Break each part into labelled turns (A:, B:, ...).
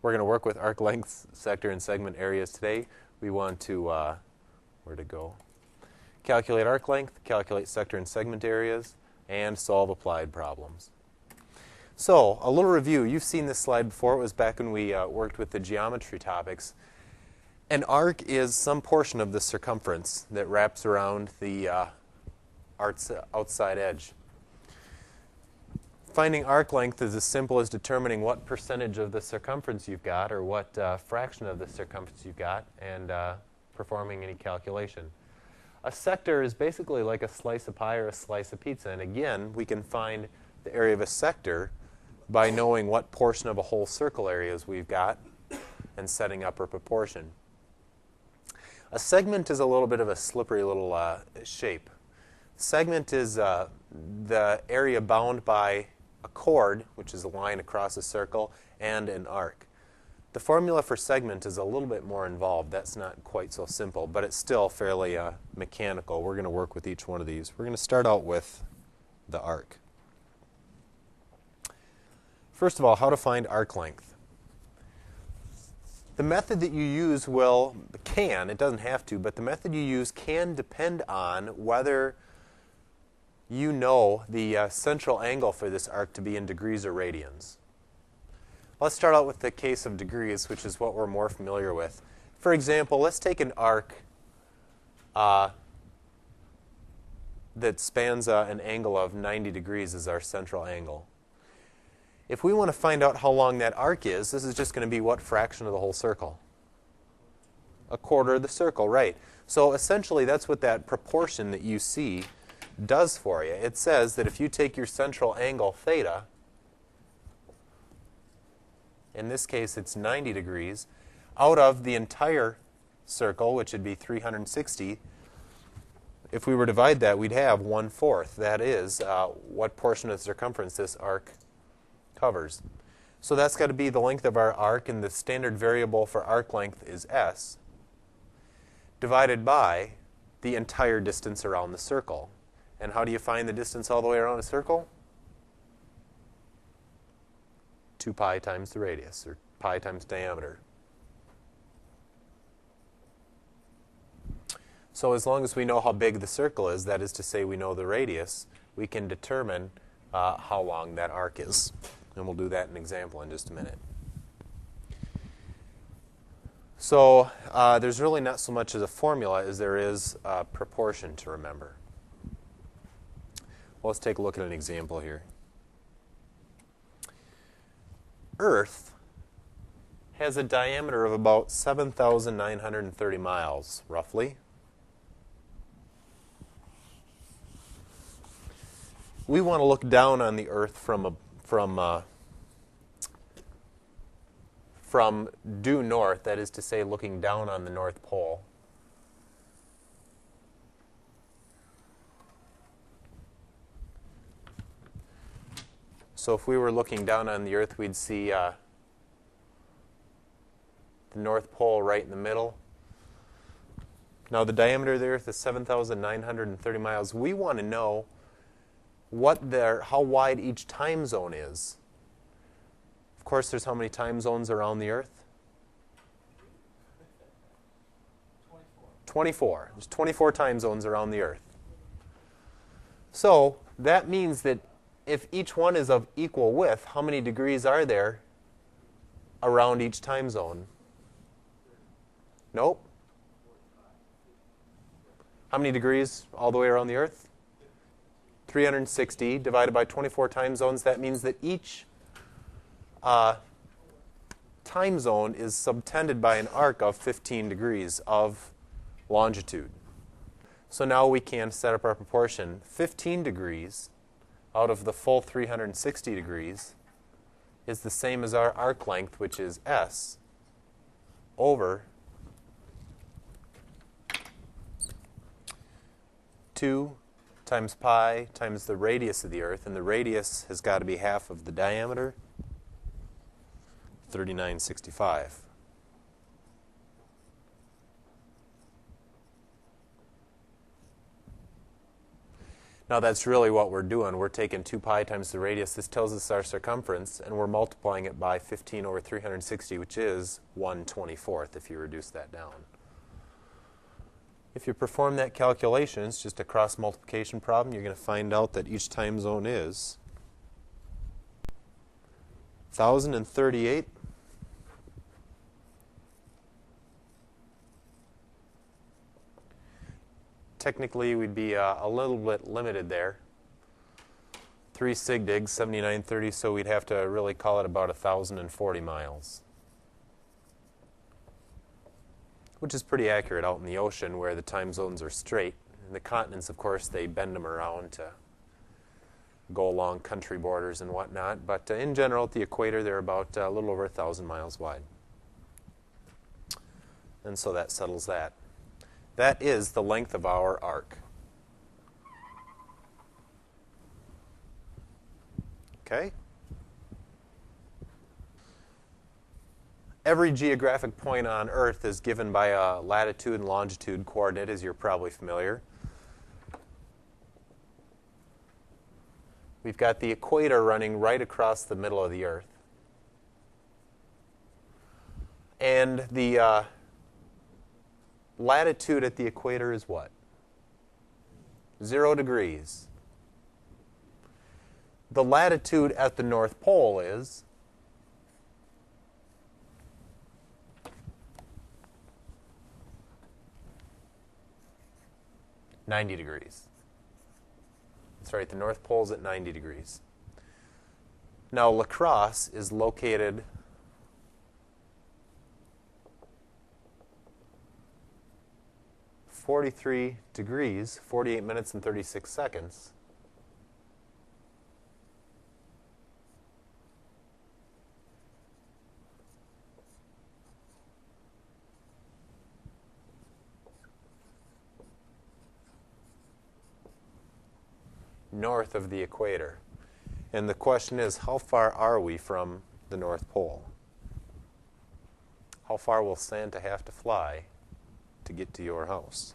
A: We're going to work with arc lengths, sector, and segment areas today. We want to, where to go? Calculate arc length, calculate sector and segment areas, and solve applied problems. So, a little review. You've seen this slide before. It was back when we worked with the geometry topics. An arc is some portion of the circumference that wraps around the outside edge. Finding arc length is as simple as determining what percentage of the circumference you've got or what fraction of the circumference you've got and performing any calculation. A sector is basically like a slice of pie or a slice of pizza. And again, we can find the area of a sector by knowing what portion of a whole circle areas we've got and setting up a proportion. A segment is a little bit of a slippery little shape. Segment is the area bound by a chord, which is a line across a circle, and an arc. The formula for segment is a little bit more involved. That's not quite so simple, but it's still fairly mechanical. We're going to work with each one of these. We're going to start out with the arc. First of all, how to find arc length. The method that you use it doesn't have to, but the method you use can depend on whether you know the central angle for this arc to be in degrees or radians. Let's start out with the case of degrees, which is what we're more familiar with. For example, let's take an arc that spans an angle of 90 degrees as our central angle. If we want to find out how long that arc is, this is just going to be what fraction of the whole circle? A quarter of the circle, right. So essentially that's what that proportion that you see does for you. It says that if you take your central angle theta, in this case it's 90 degrees, out of the entire circle, which would be 360, if we were to divide that, we'd have 1/4. That is what portion of the circumference this arc covers. So that's got to be the length of our arc, and the standard variable for arc length is s, divided by the entire distance around the circle. And how do you find the distance all the way around a circle? 2 pi times the radius, or pi times diameter. So as long as we know how big the circle is, that is to say we know the radius, we can determine how long that arc is. And we'll do that in an example in just a minute. So there's really not so much as a formula as there is a proportion to remember. Well, let's take a look at an example here. Earth has a diameter of about 7,930 miles, roughly. We want to look down on the Earth from due north, that is to say looking down on the North Pole. So if we were looking down on the Earth, we'd see the North Pole right in the middle. Now the diameter of the Earth is 7,930 miles. We want to know how wide each time zone is. Of course, there's how many time zones around the Earth? 24. There's 24 time zones around the Earth. So that means that if each one is of equal width, how many degrees are there around each time zone? Nope. How many degrees all the way around the Earth? 360 divided by 24 time zones. That means that each time zone is subtended by an arc of 15 degrees of longitude. So now we can set up our proportion. 15 degrees out of the full 360 degrees is the same as our arc length, which is s, over 2 times pi times the radius of the Earth, and the radius has got to be half of the diameter, 3965. Now that's really what we're doing. We're taking 2 pi times the radius. This tells us our circumference, and we're multiplying it by 15 over 360, which is 1/24th if you reduce that down. If you perform that calculation, it's just a cross multiplication problem, you're going to find out that each time zone is 1,038 technically we'd be a little bit limited there. 3 sig digs, 7930, so we'd have to really call it about 1,040 miles. Which is pretty accurate out in the ocean where the time zones are straight. And the continents, of course, they bend them around to go along country borders and whatnot. But in general, at the equator, they're about a little over 1,000 miles wide. And so that settles that. That is the length of our arc. Okay? Every geographic point on Earth is given by a latitude and longitude coordinate, as you're probably familiar. We've got the equator running right across the middle of the Earth. And the latitude at the equator is what? 0 degrees. The latitude at the North Pole is 90 degrees. That's right, the North Pole is at 90 degrees. Now, La Crosse is located (43 degrees, 48 minutes and 36 seconds. North of the equator. And the question is, how far are we from the North Pole? How far will Santa have to fly to get to your house?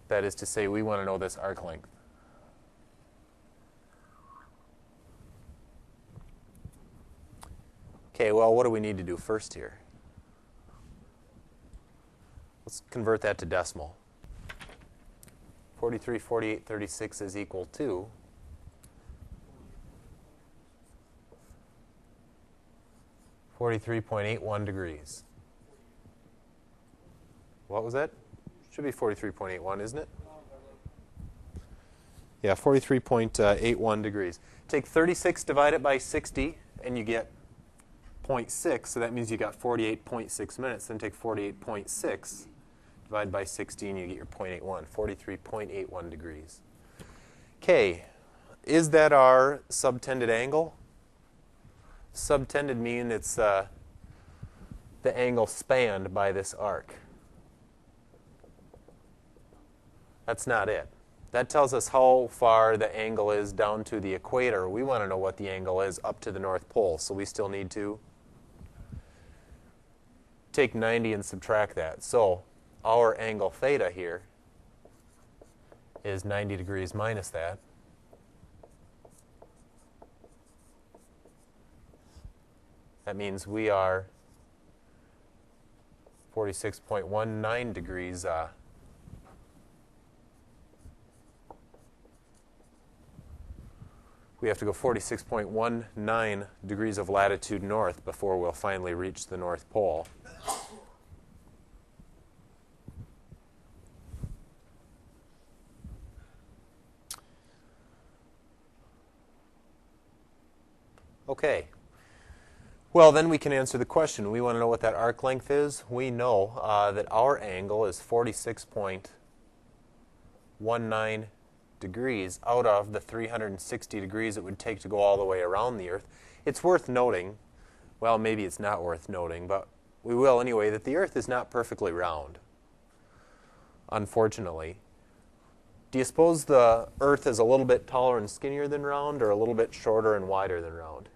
A: That is to say, we want to know this arc length. Okay, well, what do we need to do first here? Let's convert that to decimal. 43, 48, 36 is equal to 43.81 degrees. What was that? Should be 43.81, isn't it? Yeah, 43.81 degrees. Take 36, divide it by 60, and you get 0.6. So that means you got 48.6 minutes. Then take 48.6. Divide by 16, you get your 0.81, 43.81 degrees. Okay, is that our subtended angle? Subtended means it's the angle spanned by this arc. That's not it. That tells us how far the angle is down to the equator. We want to know what the angle is up to the North Pole, so we still need to take 90 and subtract that. So our angle theta here is 90 degrees minus that. That means we are 46.19 degrees we have to go 46.19 degrees of latitude north before we'll finally reach the North Pole. Okay. Well, then we can answer the question. We want to know what that arc length is. We know that our angle is 46.19 degrees out of the 360 degrees it would take to go all the way around the Earth. It's worth noting, well, maybe it's not worth noting, but we will anyway, that the Earth is not perfectly round, unfortunately. Do you suppose the Earth is a little bit taller and skinnier than round, or a little bit shorter and wider than round?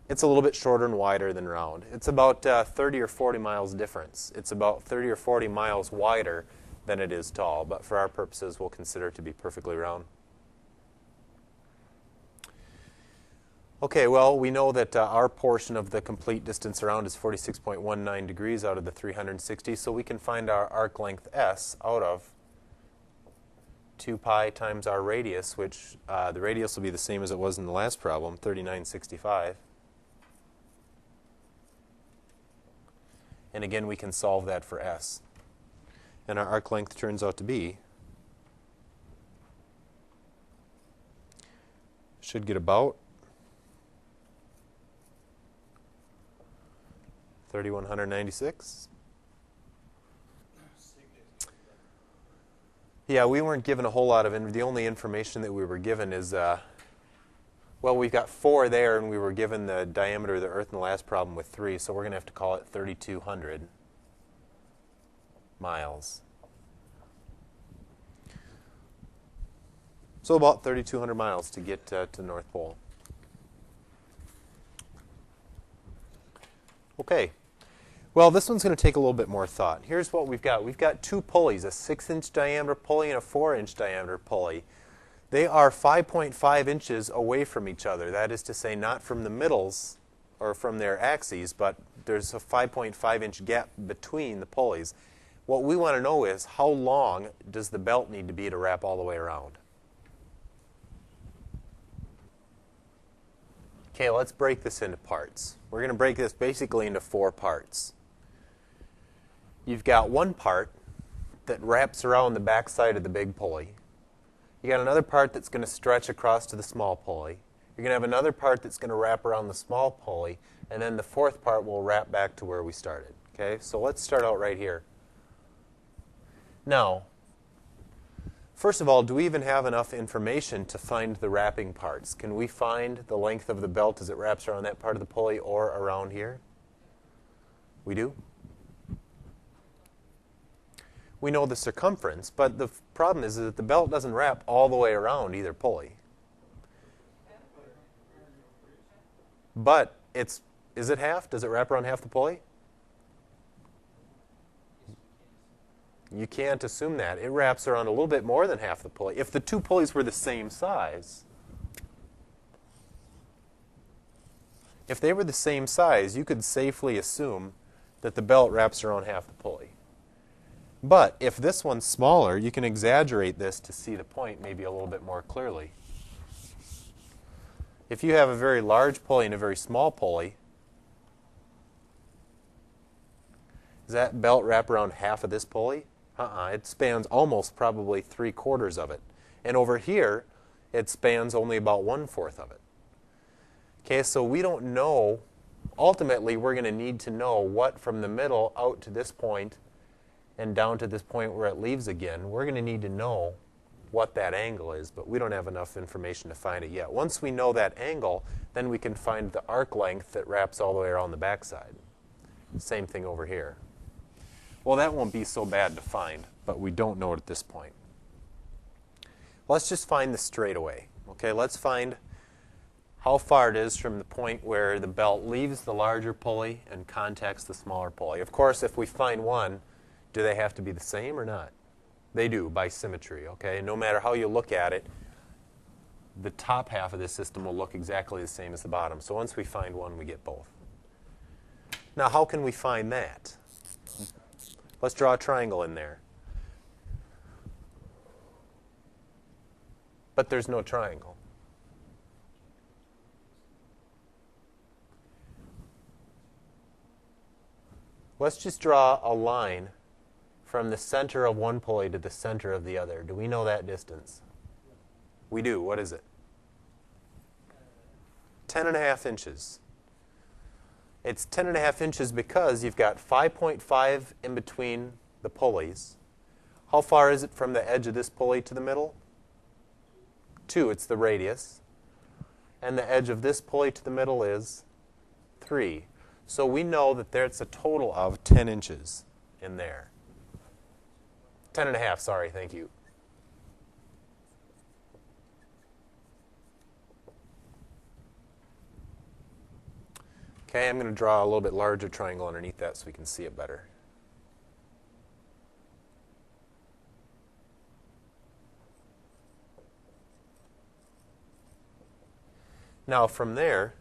A: It's a little bit shorter and wider than round. It's about 30 or 40 miles difference. It's about 30 or 40 miles wider than it is tall, but for our purposes, we'll consider it to be perfectly round. Okay, well, we know that our portion of the complete distance around is 46.19 degrees out of the 360, so we can find our arc length S out of 2 pi times our radius, which the radius will be the same as it was in the last problem, 3965. And again, we can solve that for S. And our arc length turns out to be, should get about 3,196. Yeah, we weren't given a whole lot of the only information that we were given is, well, we've got 4 there, and we were given the diameter of the Earth in the last problem with 3, so we're going to have to call it 3,200 miles. So about 3,200 miles to get to the North Pole. Okay. Well, this one's going to take a little bit more thought. Here's what we've got. We've got 2 pulleys, a 6-inch diameter pulley and a 4-inch diameter pulley. They are 5.5 inches away from each other. That is to say, not from the middles or from their axes, but there's a 5.5-inch gap between the pulleys. What we want to know is, how long does the belt need to be to wrap all the way around? Okay, let's break this into parts. We're going to break this basically into 4 parts. You've got one part that wraps around the back side of the big pulley. You got another part that's going to stretch across to the small pulley. You're going to have another part that's going to wrap around the small pulley, and then the 4th part will wrap back to where we started. Okay, so let's start out right here. Now, first of all, do we even have enough information to find the wrapping parts? Can we find the length of the belt as it wraps around that part of the pulley or around here? We do? We know the circumference, but the problem is that the belt doesn't wrap all the way around either pulley. But is it half? Does it wrap around half the pulley? You can't assume that. It wraps around a little bit more than half the pulley. If the 2 pulleys were the same size, if they were the same size, you could safely assume that the belt wraps around half the pulley. But if this one's smaller, you can exaggerate this to see the point maybe a little bit more clearly. If you have a very large pulley and a very small pulley, does that belt wrap around half of this pulley? It spans almost probably 3/4 of it. And over here, it spans only about 1/4 of it. Okay, so we don't know. Ultimately, we're going to need to know what from the middle out to this point and down to this point where it leaves again. We're going to need to know what that angle is, but we don't have enough information to find it yet. Once we know that angle, then we can find the arc length that wraps all the way around the backside. Same thing over here. Well, that won't be so bad to find, but we don't know it at this point. Let's just find the straightaway. Okay, let's find how far it is from the point where the belt leaves the larger pulley and contacts the smaller pulley. Of course, if we find one, do they have to be the same or not? They do, by symmetry. Okay, no matter how you look at it, the top half of this system will look exactly the same as the bottom. So once we find one, we get both. Now, how can we find that? Let's draw a triangle in there. But there's no triangle. Let's just draw a line from the center of one pulley to the center of the other. Do we know that distance? We do. What is it? 10.5 inches. It's 10.5 inches because you've got 5.5 in between the pulleys. How far is it from the edge of this pulley to the middle? 2. It's the radius. And the edge of this pulley to the middle is 3. So we know that there's a total of 10 inches in there. 10.5, sorry, thank you. Okay, I'm going to draw a little bit larger triangle underneath that so we can see it better. Now from there,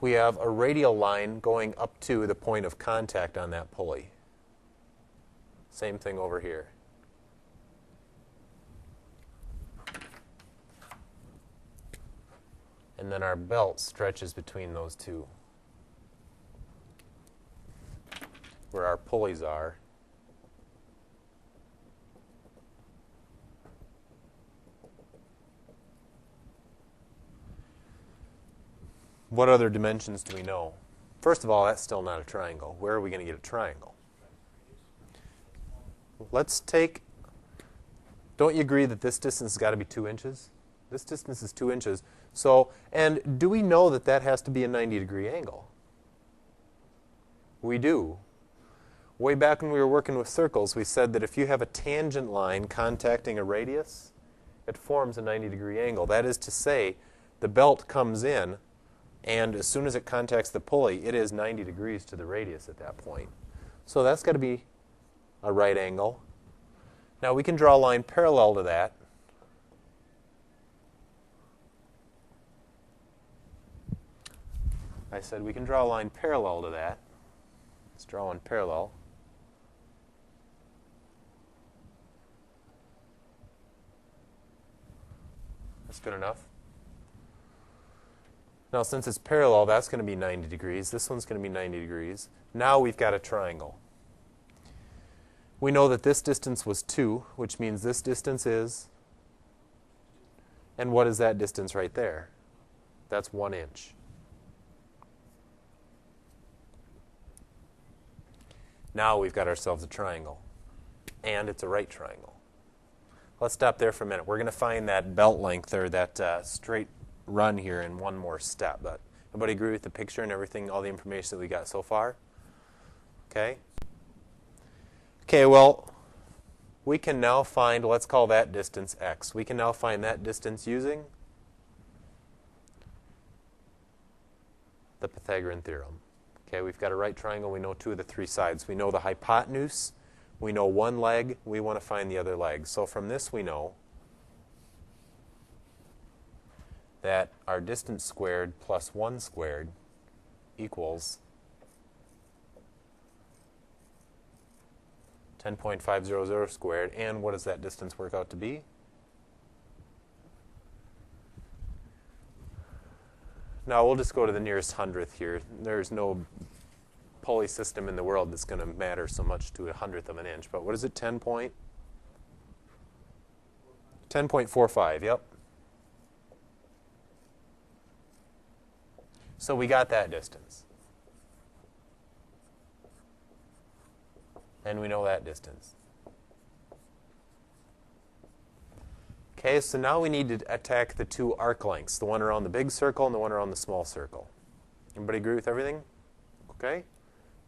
A: we have a radial line going up to the point of contact on that pulley. Same thing over here. And then our belt stretches between those two, where our pulleys are. What other dimensions do we know? First of all, that's still not a triangle. Where are we going to get a triangle? Let's take, don't you agree that this distance has got to be 2 inches? This distance is 2 inches. So, and do we know that that has to be a 90-degree angle? We do. Way back when we were working with circles, we said that if you have a tangent line contacting a radius, it forms a 90-degree angle. That is to say, the belt comes in, and as soon as it contacts the pulley, it is 90 degrees to the radius at that point. So that's got to be a right angle. Now we can draw a line parallel to that. I said we can draw a line parallel to that. Let's draw one parallel. That's good enough. Now since it's parallel, that's going to be 90 degrees. This one's going to be 90 degrees. Now we've got a triangle. We know that this distance was 2, which means this distance is, and what is that distance right there? That's 1 inch. Now we've got ourselves a triangle, and it's a right triangle. Let's stop there for a minute. We're going to find that belt length, or that straight run here in one more step. But everybody agree with the picture and everything, all the information that we got so far? Okay? Okay, well, we can now find, let's call that distance x. We can now find that distance using the Pythagorean theorem. Okay, we've got a right triangle. We know 2 of the 3 sides. We know the hypotenuse. We know one leg. We want to find the other leg. So from this we know that our distance squared plus 1 squared equals 10.500 squared. And what does that distance work out to be? Now we'll just go to the nearest hundredth here. There's no pulley system in the world that's going to matter so much to a hundredth of an inch. But what is it? 10.45, yep. So we got that distance. And we know that distance. Okay, so now we need to attack the 2 arc lengths, the one around the big circle and the one around the small circle. Everybody agree with everything? Okay?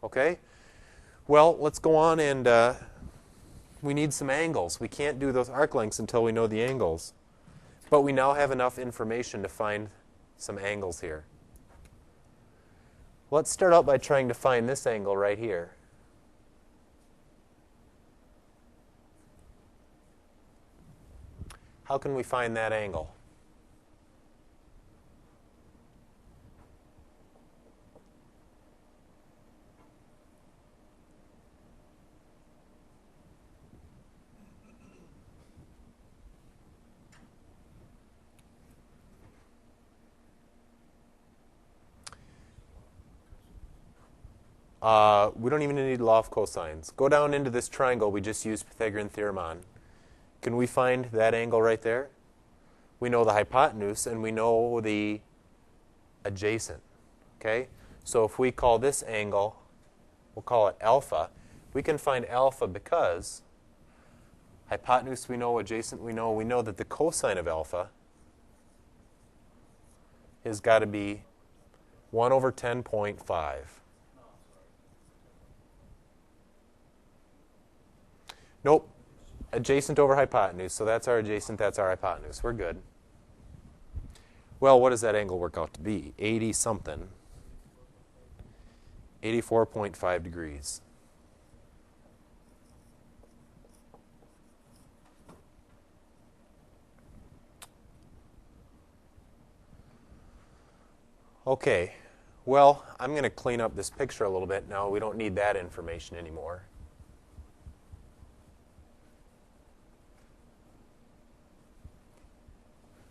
A: Okay? Well, let's go on, and we need some angles. We can't do those arc lengths until we know the angles. But we now have enough information to find some angles here. Let's start out by trying to find this angle right here. How can we find that angle? We don't even need law of cosines. Go down into this triangle we just used Pythagorean theorem on. Can we find that angle right there? We know the hypotenuse and we know the adjacent. Okay? So if we call this angle, we'll call it alpha. We can find alpha because hypotenuse we know, adjacent we know that the cosine of alpha has got to be 1 over 10.5. Nope. Adjacent over hypotenuse. So that's our adjacent, that's our hypotenuse. We're good. Well, what does that angle work out to be? 80 something. 84.5 degrees. Okay, well, I'm going to clean up this picture a little bit now. We don't need that information anymore.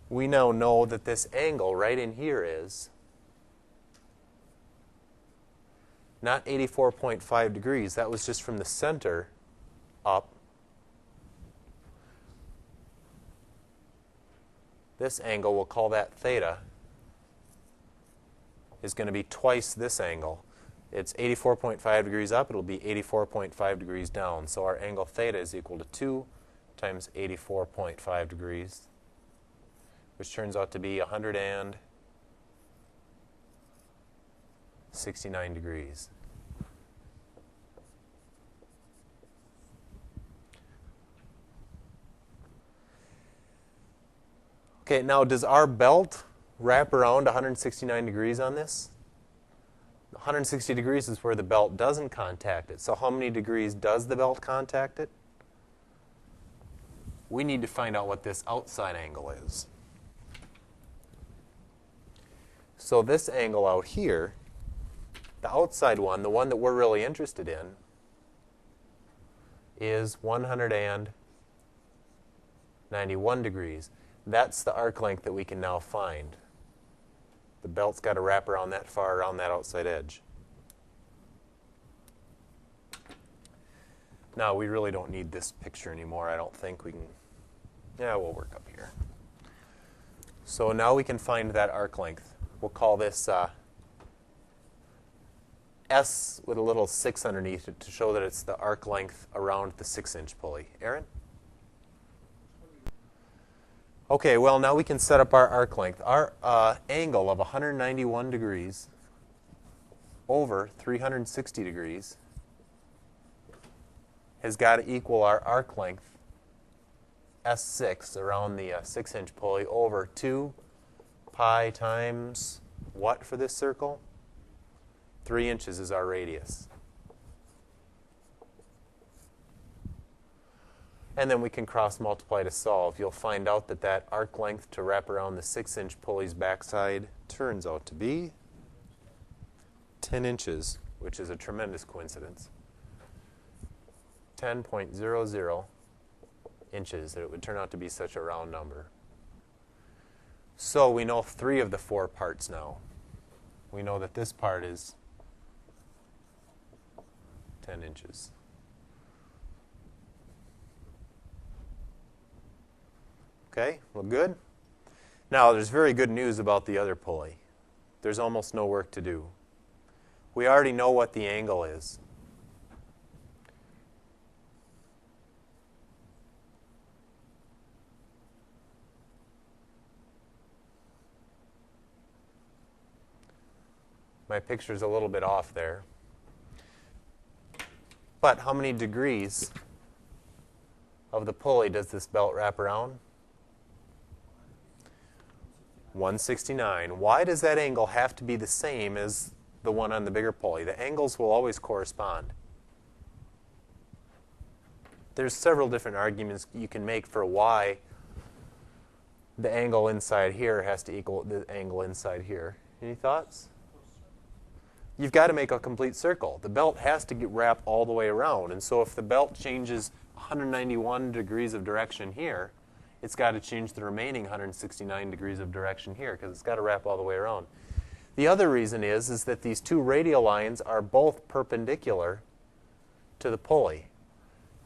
A: We now know that this angle right in here is not 84.5 degrees. That was just from the center up. This angle, we'll call that theta, is going to be twice this angle. It's 84.5 degrees up. It'll be 84.5 degrees down. So our angle theta is equal to 2 times 84.5 degrees, which turns out to be 169 degrees. Okay, now does our belt wrap around 169 degrees on this? 160 degrees is where the belt doesn't contact it. So how many degrees does the belt contact it? We need to find out what this outside angle is. So this angle out here, the outside one, the one that we're really interested in, is 191 degrees. That's the arc length that we can now find. The belt's got to wrap around that far around that outside edge. Now, we really don't need this picture anymore. I don't think we can. Yeah, we'll work up here. So now we can find that arc length. We'll call this S with a little 6 underneath it to show that it's the arc length around the 6-inch pulley. Aaron? Okay, well, now we can set up our arc length. Our angle of 191 degrees over 360 degrees has got to equal our arc length, S6, around the 6-inch pulley, over 2 pi times what for this circle? 3 inches is our radius. And then we can cross multiply to solve. You'll find out that that arc length to wrap around the 6-inch pulley's backside turns out to be 10 inches, which is a tremendous coincidence. 10.00 inches, that it would turn out to be such a round number. So we know 3 of the 4 parts now. We know that this part is 10 inches. Okay, well, good. Now, there's very good news about the other pulley. There's almost no work to do. We already know what the angle is. My picture's a little bit off there. But how many degrees of the pulley does this belt wrap around? 169. Why does that angle have to be the same as the one on the bigger pulley? The angles will always correspond. There's several different arguments you can make for why the angle inside here has to equal the angle inside here. Any thoughts? You've got to make a complete circle. The belt has to get wrapped all the way around. And so if the belt changes 191 degrees of direction here, it's got to change the remaining 169 degrees of direction here because it's got to wrap all the way around. The other reason is that these 2 radial lines are both perpendicular to the pulley.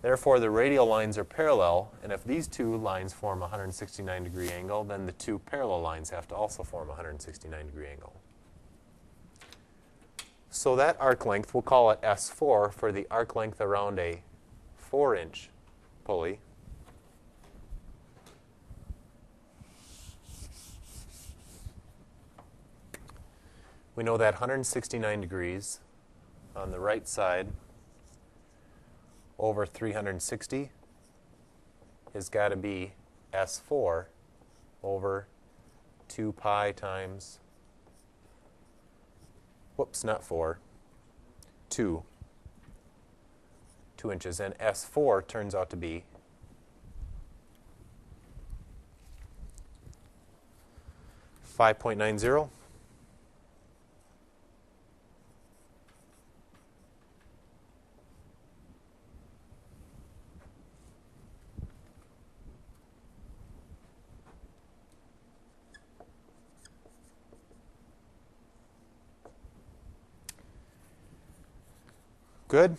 A: Therefore, the radial lines are parallel, and if these 2 lines form a 169 degree angle, then the 2 parallel lines have to also form a 169 degree angle. So that arc length, we'll call it S4 for the arc length around a 4-inch pulley. We know that 169 degrees on the right side over 360 has got to be S4 over 2 pi times, whoops, not 4, 2 inches. And S4 turns out to be 5.90. Good.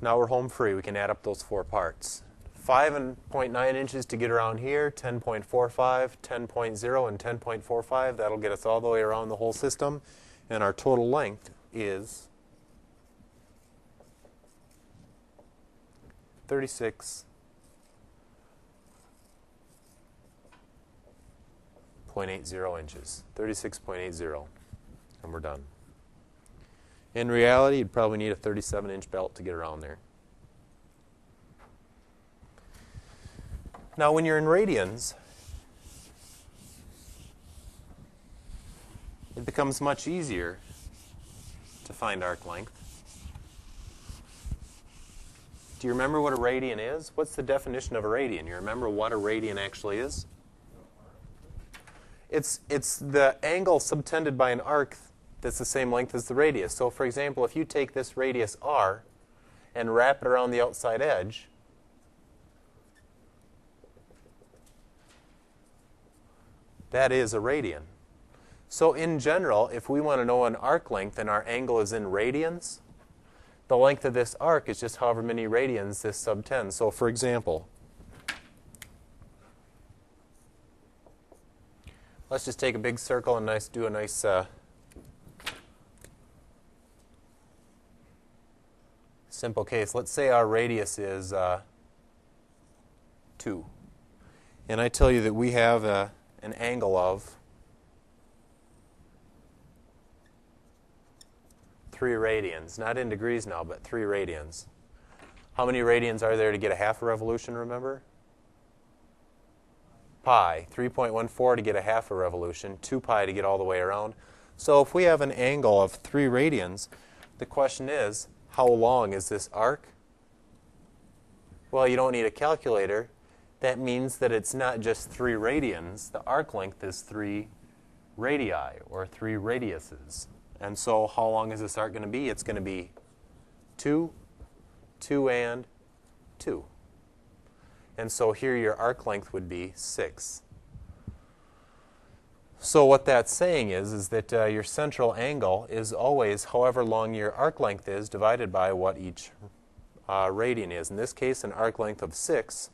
A: Now we're home free. We can add up those four parts. 5.9 inches to get around here, 10.45, 10.0, and 10.45. That'll get us all the way around the whole system. And our total length is 36.80 inches. 36.80. And we're done. In reality, you'd probably need a 37-inch belt to get around there. Now, when you're in radians, it becomes much easier to find arc length. Do you remember what a radian is? What's the definition of a radian? You remember what a radian actually is? It's the angle subtended by an arc that's the same length as the radius. So, for example, if you take this radius r and wrap it around the outside edge, that is a radian. So in general, if we want to know an arc length and our angle is in radians, the length of this arc is just however many radians this subtends. So for example, let's just take a big circle and do a nice simple case. Let's say our radius is 2. And I tell you that we have an angle of 3 radians. Not in degrees now, but 3 radians. How many radians are there to get a half a revolution, remember? Pi. 3.14 to get a half a revolution, 2 pi to get all the way around. So if we have an angle of 3 radians, the question is, how long is this arc? Well, you don't need a calculator. That means that it's not just 3 radians. The arc length is 3 radii, or 3 radiuses. And so how long is this arc going to be? It's going to be 2, 2, and 2. And so here your arc length would be 6. So what that's saying is that your central angle is always however long your arc length is divided by what each radian is. In this case, an arc length of 6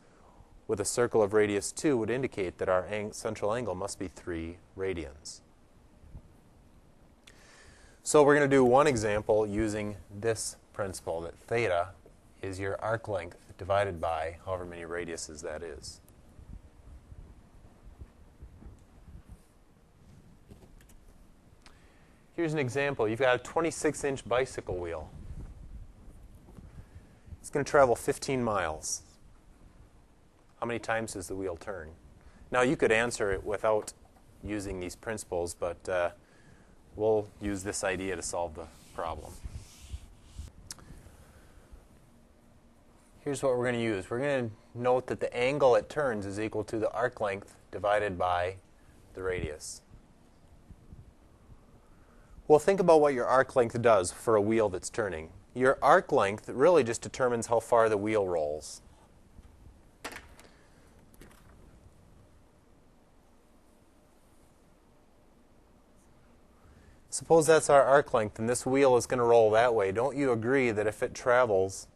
A: with a circle of radius 2 would indicate that our central angle must be 3 radians. So we're going to do one example using this principle, that theta is your arc length divided by however many radiuses that is. Here's an example. You've got a 26-inch bicycle wheel. It's going to travel 15 miles. How many times does the wheel turn? Now, you could answer it without using these principles, but we'll use this idea to solve the problem. Here's what we're going to use. We're going to note that the angle it turns is equal to the arc length divided by the radius. Well, think about what your arc length does for a wheel that's turning. Your arc length really just determines how far the wheel rolls. Suppose that's our arc length and this wheel is going to roll that way. Don't you agree that if it travels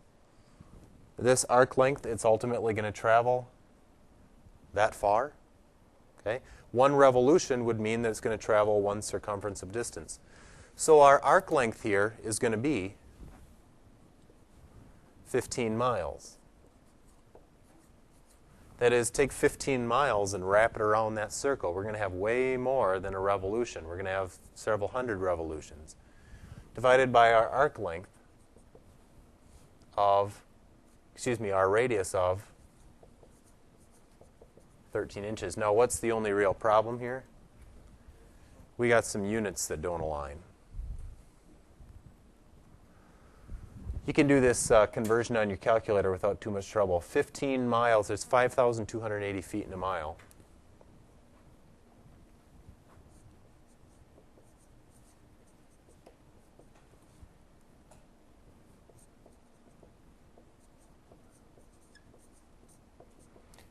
A: this arc length, it's ultimately going to travel that far? Okay? One revolution would mean that it's going to travel one circumference of distance. So our arc length here is going to be 15 miles. That is, take 15 miles and wrap it around that circle. We're going to have way more than a revolution. We're going to have several hundred revolutions. Divided by our arc length of, our radius of 13 inches. Now, what's the only real problem here? We got some units that don't align. You can do this conversion on your calculator without too much trouble. 15 miles, there's 5,280 feet in a mile.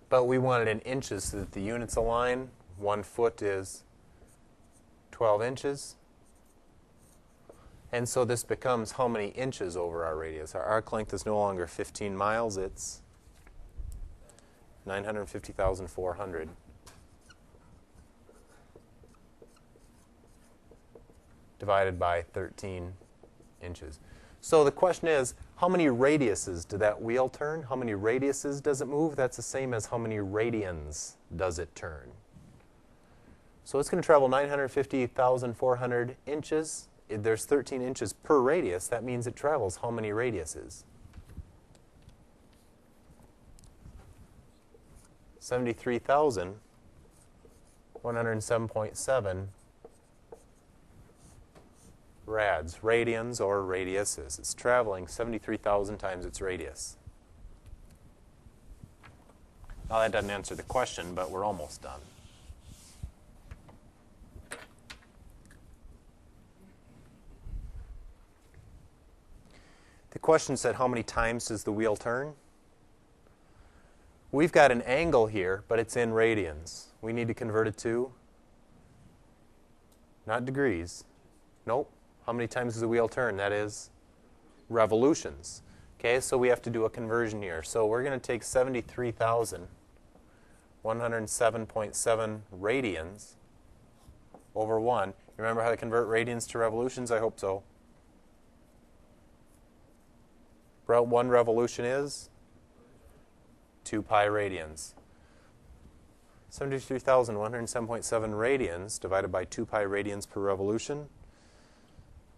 A: But we want it in inches so that the units align. 1 foot is 12 inches. And so this becomes how many inches over our radius. Our arc length is no longer 15 miles, it's 950,400. Divided by 13 inches. So the question is, how many radiuses did that wheel turn? How many radiuses does it move? That's the same as how many radians does it turn. So it's going to travel 950,400 inches. If there's 13 inches per radius, that means it travels how many radiuses? 73,107.7 rads, radians or radiuses. It's traveling 73,000 times its radius. Now that doesn't answer the question, but we're almost done. The question said, how many times does the wheel turn? We've got an angle here, but it's in radians. We need to convert it to, not degrees. Nope. How many times does the wheel turn? That is revolutions. Okay, so we have to do a conversion here. So we're going to take 73,107.7 radians over 1. You remember how to convert radians to revolutions? I hope so. One revolution is 2 pi radians. 73,107.7 radians divided by 2 pi radians per revolution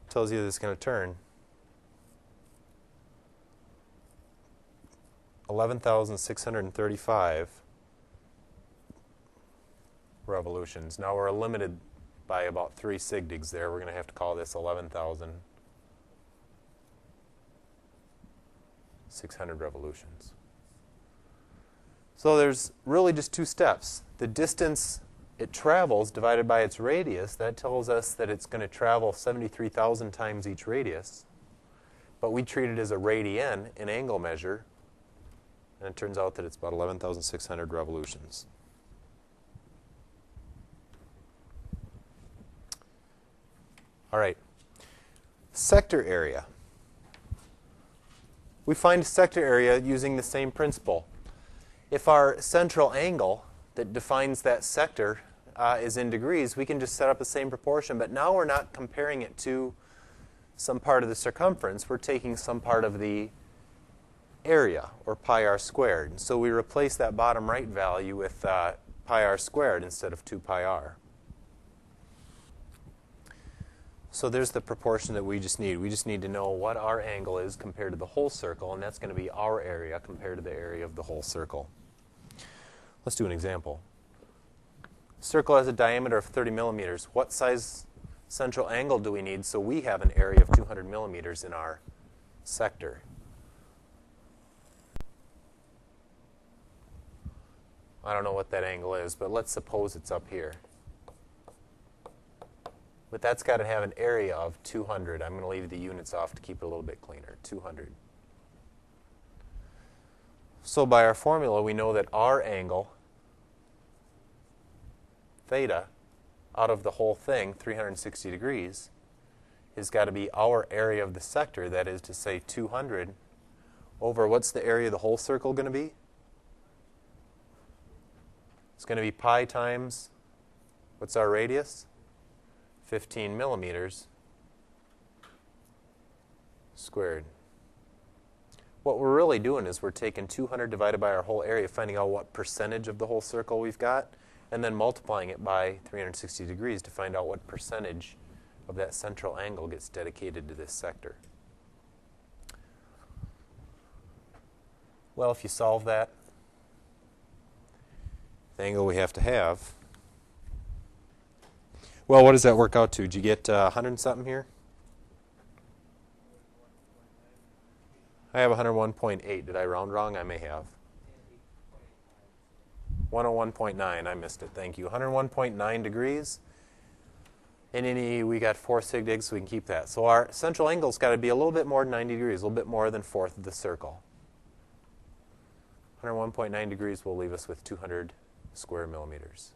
A: tells you that it's going to turn 11,635 revolutions. Now we're limited by about 3 sigdigs there. We're going to have to call this 11,600 revolutions. So there's really just 2 steps. The distance it travels divided by its radius, that tells us that it's going to travel 73,000 times each radius. But we treat it as a radian, an angle measure, and it turns out that it's about 11,600 revolutions. All right. Sector area. We find sector area using the same principle. If our central angle that defines that sector is in degrees, we can just set up the same proportion, but now we're not comparing it to some part of the circumference. We're taking some part of the area, or pi r squared. So we replace that bottom right value with pi r squared instead of 2 pi r. So there's the proportion that we just need. We just need to know what our angle is compared to the whole circle, and that's going to be our area compared to the area of the whole circle. Let's do an example. Circle has a diameter of 30 millimeters. What size central angle do we need so we have an area of 200 millimeters in our sector? I don't know what that angle is, but let's suppose it's up here. But that's got to have an area of 200. I'm going to leave the units off to keep it a little bit cleaner. 200. So by our formula, we know that our angle, theta, out of the whole thing, 360 degrees, has got to be our area of the sector, that is to say 200, over what's the area of the whole circle going to be? It's going to be pi times, what's our radius? 15 millimeters squared. What we're really doing is we're taking 200 divided by our whole area, finding out what percentage of the whole circle we've got, and then multiplying it by 360 degrees to find out what percentage of that central angle gets dedicated to this sector. Well, if you solve that, the angle we have to have, well, what does that work out to? Did you get 100 and something here? I have 101.8. Did I round wrong? I may have. 101.9. I missed it. Thank you. 101.9 degrees. And we got 4 sigdigs, so we can keep that. So our central angle's got to be a little bit more than 90 degrees, a little bit more than 1/4 of the circle. 101.9 degrees will leave us with 200 square millimeters.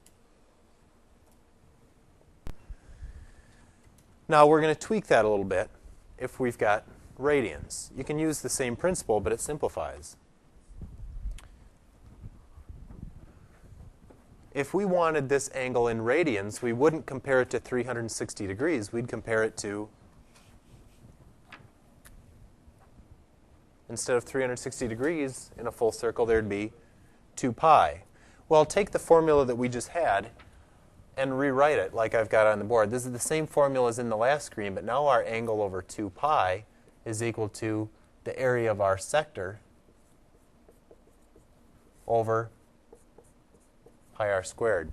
A: Now we're going to tweak that a little bit. if we've got radians? You can use the same principle, but it simplifies. If we wanted this angle in radians, we wouldn't compare it to 360 degrees. We'd compare it to, instead of 360 degrees in a full circle, there'd be 2 pi. Well, take the formula that we just had and rewrite it like I've got on the board. This is the same formula as in the last screen, but now our angle over 2 pi is equal to the area of our sector over pi r squared.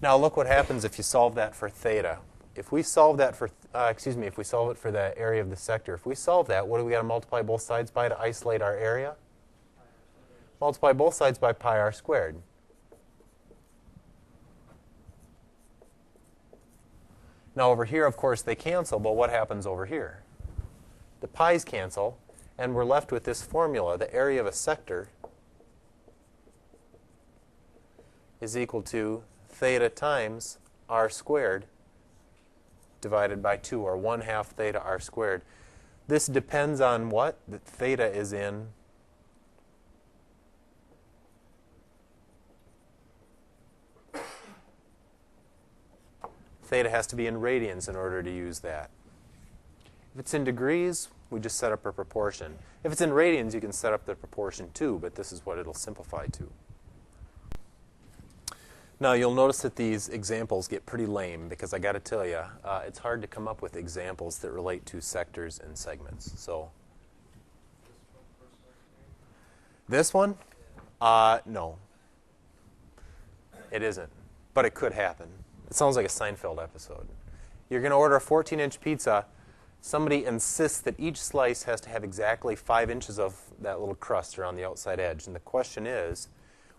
A: Now look what happens if you solve that for theta. If we solve that for, if we solve it for the area of the sector, if we solve that, what do we got to multiply both sides by to isolate our area? Multiply both sides by pi r squared. Now over here, of course, they cancel, but what happens over here? The pi's cancel, and we're left with this formula. The area of a sector is equal to theta times r squared divided by 2, or 1/2 theta r squared. This depends on what? That theta is in theta has to be in radians in order to use that. If it's in degrees, we just set up a proportion. If it's in radians, you can set up the proportion too, but this is what it'll simplify to. Now, you'll notice that these examples get pretty lame because I got to tell you, it's hard to come up with examples that relate to sectors and segments. So, this one? No. It isn't, but it could happen. It sounds like a Seinfeld episode. You're going to order a 14-inch pizza. Somebody insists that each slice has to have exactly 5 inches of that little crust around the outside edge. And the question is,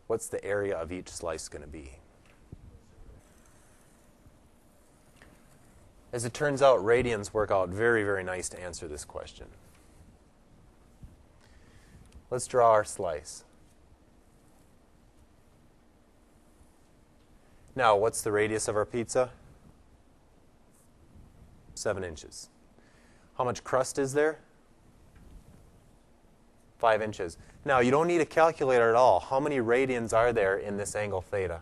A: what's the area of each slice going to be? As it turns out, radians work out very, very nice to answer this question. Let's draw our slice. Now, what's the radius of our pizza? 7 inches. How much crust is there? 5 inches. Now, you don't need a calculator at all. How many radians are there in this angle theta?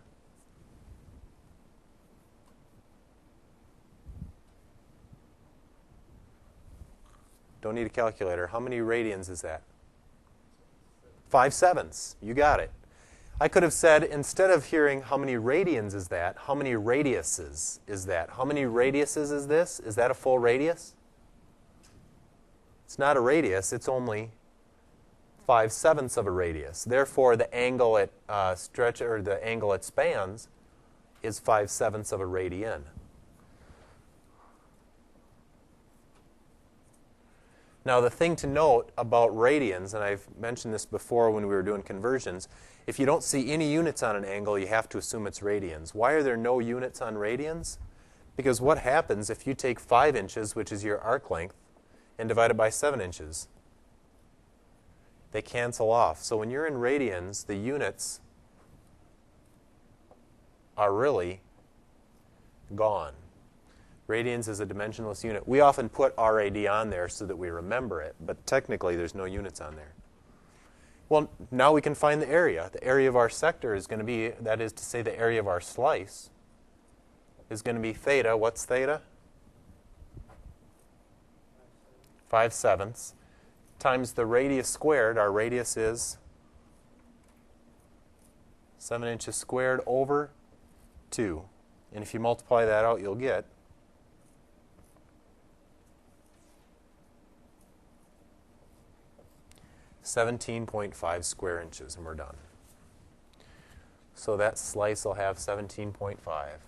A: Don't need a calculator. How many radians is that? 5/7. You got it. I could have said, instead of hearing how many radians is that, how many radiuses is that? How many radiuses is this? Is that a full radius? It's not a radius. It's only 5/7 of a radius. Therefore, the angle it the angle it spans is 5/7 of a radian. Now, the thing to note about radians, and I've mentioned this before when we were doing conversions, if you don't see any units on an angle, you have to assume it's radians. Why are there no units on radians? Because what happens if you take 5 inches, which is your arc length, and divide it by 7 inches? They cancel off. So when you're in radians, the units are really gone. Radians is a dimensionless unit. We often put RAD on there so that we remember it, but technically there's no units on there. Well, now we can find the area. The area of our sector is going to be, that is to say the area of our slice, is going to be theta. What's theta? 5/7 times the radius squared. Our radius is 7 inches squared over 2. And if you multiply that out, you'll get 17.5 square inches, and we're done. So that slice will have 17.5.